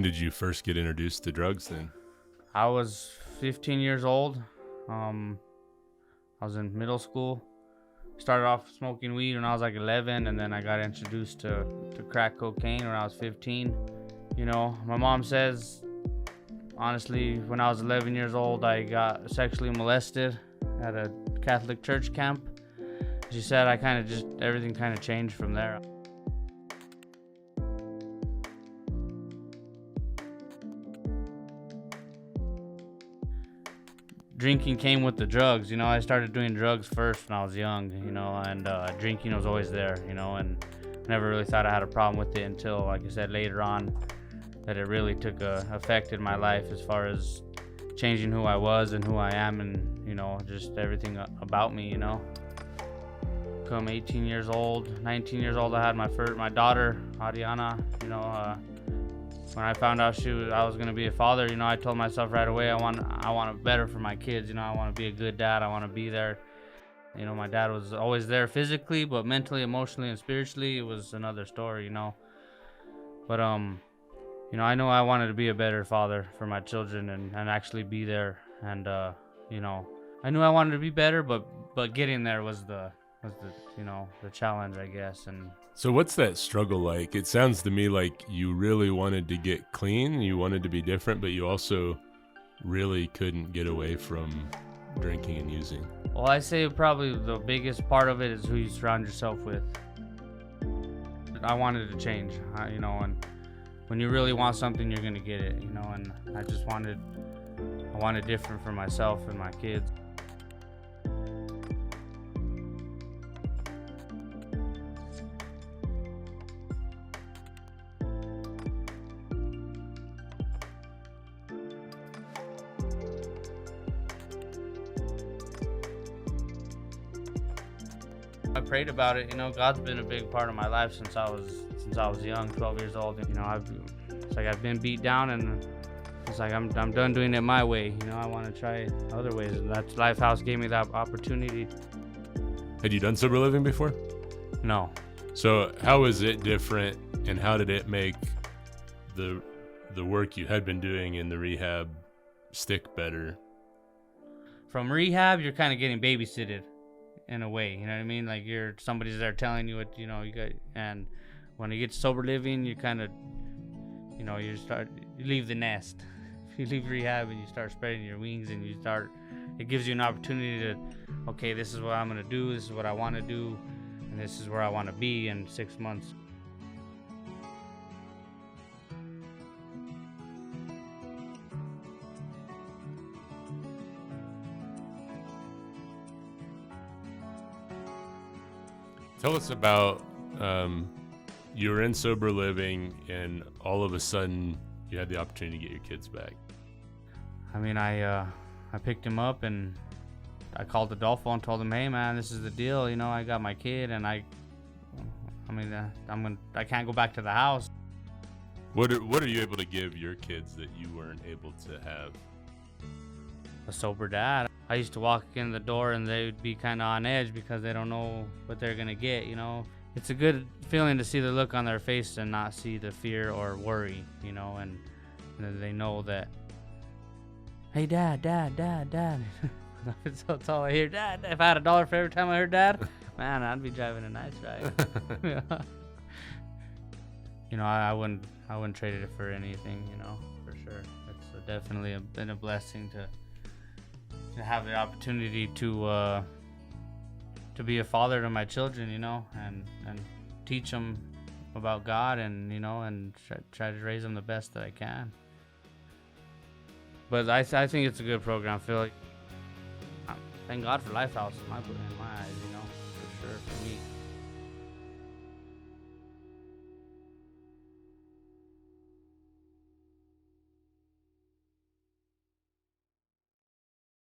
When did you first get introduced to drugs then? I was 15 years old. I was in middle school. Started off smoking weed when I was like 11, and then I got introduced to crack cocaine when I was 15. You know, my mom says, honestly, when I was 11 years old, I got sexually molested at a Catholic church camp. She said everything kind of changed from there. Drinking came with the drugs, you know. I started doing drugs first when I was young, you know, and drinking was always there, you know, and never really thought I had a problem with it until, like I said, later on, that it really affected my life as far as changing who I was and who I am, and, you know, just everything about me, you know. Come 18 years old, 19 years old, I had my daughter, Ariana, you know. When I found out I was gonna be a father, you know, I told myself right away, I want it better for my kids, you know. I want to be a good dad. I want to be there. You know, my dad was always there physically, but mentally, emotionally, and spiritually, it was another story, you know. But you know, I know I wanted to be a better father for my children and actually be there. And you know, I knew I wanted to be better, but getting there was the you know, the challenge, I guess. And so what's that struggle like? It sounds to me like you really wanted to get clean, you wanted to be different, but you also really couldn't get away from drinking and using. Well, I say probably the biggest part of it is who you surround yourself with. I wanted to change, you know, and when you really want something, you're gonna get it, you know. And I wanted different for myself and my kids. I prayed about it, you know. God's been a big part of my life since I was young, 12 years old. You know, it's like I've been beat down, and it's like I'm done doing it my way. You know, I want to try other ways, and that's Lifehouse gave me that opportunity. Had you done sober living before? No. So how is it different, and how did it make the work you had been doing in the rehab stick better? From rehab, you're kind of getting babysitted in a way, you know what I mean? Like somebody's there telling you what, you know, you got. And when you get sober living, you kind of, you know, you leave the nest. If you leave rehab and you start spreading your wings, and it gives you an opportunity to, okay, this is what I'm gonna do, this is what I want to do, and this is where I want to be in 6 months. Tell us about you were in sober living, and all of a sudden you had the opportunity to get your kids back. I mean, I picked him up, and I called Adolfo and told him, hey man, this is the deal, you know, I got my kid, and I can't go back to the house. What are you able to give your kids that you weren't able to have? A sober dad. I used to walk in the door and they would be kind of on edge because they don't know what they're gonna get, you know. It's a good feeling to see the look on their face and not see the fear or worry, you know, and then they know that, hey dad. That's all I hear, dad. If I had $1 for every time I heard dad, man, I'd be driving a nice ride. Yeah. You know, I wouldn't trade it for anything, you know, for sure. It's definitely been a blessing to have the opportunity to be a father to my children, you know, and teach them about God, and, you know, and try to raise them the best that I can. But I think it's a good program, Phil. Thank God for Lifehouse in my eyes, you know, for sure, for me.